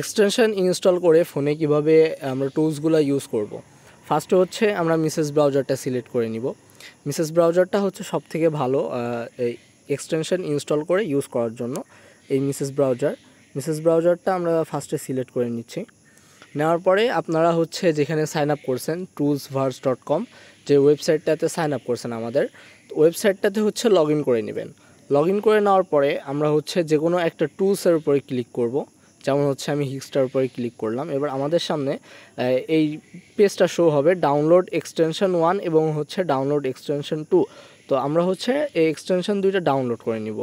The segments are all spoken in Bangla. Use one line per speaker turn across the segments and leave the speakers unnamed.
এক্সটেনশন ইনস্টল করে ফোনে কিভাবে আমরা টুলসগুলো ইউজ করব। ফার্স্টে হচ্ছে আমরা মিসেস ব্রাউজারটা সিলেক্ট করে নিব। মিসেস ব্রাউজারটা হচ্ছে সবথেকে ভালো এই এক্সটেনশন ইনস্টল করে ইউজ করার জন্য। এই মিসেস ব্রাউজারটা আমরা ফার্স্টে সিলেক্ট করে নিচ্ছি। নেওয়ার পরে আপনারা হচ্ছে যেখানে সাইন আপ করছেন toolsverse.com, যে ওয়েবসাইটটাতে সাইন আপ করছেন আমাদের ওয়েবসাইটটাতে হচ্ছে লগ ইন করে নেবেন। লগ ইন করে নেওয়ার পরে আমরা হচ্ছে যে কোনো একটা টুলসের উপরে ক্লিক করব। যেমন হচ্ছে আমি হিক্সটার উপরে ক্লিক করলাম। এবার আমাদের সামনে এই পেজটা শো হবে ডাউনলোড এক্সটেনশন 1 এবং হচ্ছে ডাউনলোড এক্সটেনশন 2। তো আমরা হচ্ছে এই এক্সটেনশন দুইটা ডাউনলোড করে নিব।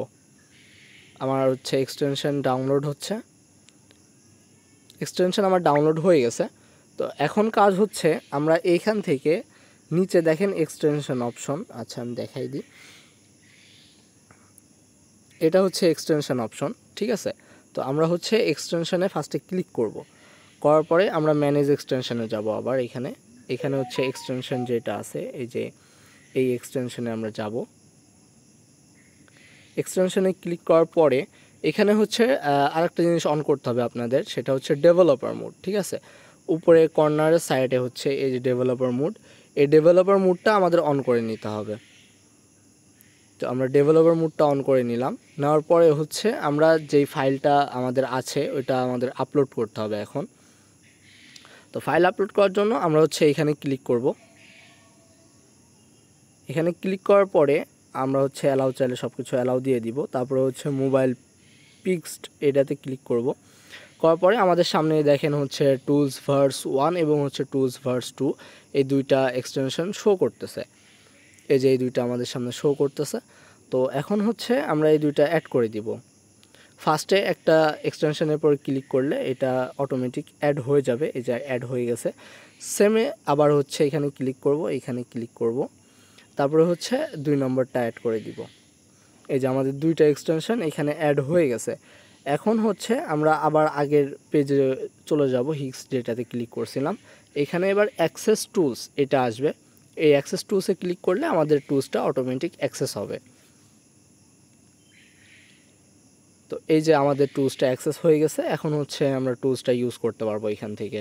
আমার হচ্ছে এক্সটেনশন আমার ডাউনলোড হয়ে গেছে। তো এখন কাজ হচ্ছে আমরা এইখান থেকে নিচে দেখেন এক্সটেনশন অপশন, আচ্ছা আমি দেখাই দিই। এটা হচ্ছে এক্সটেনশন অপশন, ঠিক আছে। তো আমরা হচ্ছে এক্সটেনশনে ফার্স্টে ক্লিক করার পরে আমরা ম্যানেজ এক্সটেনশনে যাব। আবার এখানে হচ্ছে এক্সটেনশন যেটা আছে এই এক্সটেনশনে আমরা যাব। এক্সটেনশনে ক্লিক করার পরে এখানে হচ্ছে আরেকটা জিনিস অন করতে হবে আপনাদের, সেটা হচ্ছে ডেভেলপার মোড, ঠিক আছে। উপরে কর্নারের সাইডে হচ্ছে এই যে ডেভেলপার মোড, এই ডেভেলপার মোডটা আমাদের অন করে নিতে হবে। তো আমরা ডেভেলপার মোডটা অন করে নিলাম। নেওয়ার পরে হচ্ছে আমরা যেই ফাইলটা আমাদের আছে ওইটা আমাদের আপলোড করতে হবে এখন। তো ফাইল আপলোড করার জন্য আমরা হচ্ছে এখানে ক্লিক করব। এখানে ক্লিক করার পরে আমরা হচ্ছে অ্যালাউ চাইলে সব কিছু অ্যালাউ দিয়ে দিব। তারপরে হচ্ছে মোবাইল পিক্সড এটাতে ক্লিক করার পরে আমাদের সামনে দেখেন হচ্ছে toolsverse 1 এবং হচ্ছে toolsverse 2 এই দুইটা এক্সটেনশন শো করতেছে। এই যে এই দুইটা আমাদের সামনে শো করতেছে। তো এখন হচ্ছে আমরা এই দুইটা অ্যাড করে দিব। ফার্স্টে একটা এক্সটেনশনের পর ক্লিক করলে এটা অটোমেটিক অ্যাড হয়ে যাবে। এই যে অ্যাড হয়ে গেছে। সেমে আবার হচ্ছে এখানে ক্লিক করব। তারপরে হচ্ছে 2 নম্বরটা অ্যাড করে দিব। এই যে আমাদের দুইটা এক্সটেনশন এখানে অ্যাড হয়ে গেছে। এখন হচ্ছে আমরা আবার আগের পেজে চলে যাব, হিক্স যেটাতে ক্লিক করছিলাম। এখানে এবার অ্যাক্সেস টুলস এটা আসবে। এই অ্যাক্সেস টুলসে ক্লিক করলে আমাদের টুলসটা অটোমেটিক অ্যাক্সেস হবে। তো এই যে আমাদের টুলসটা অ্যাক্সেস হয়ে গেছে। এখন হচ্ছে আমরা টুলসটা ইউজ করতে পারবো এখান থেকে।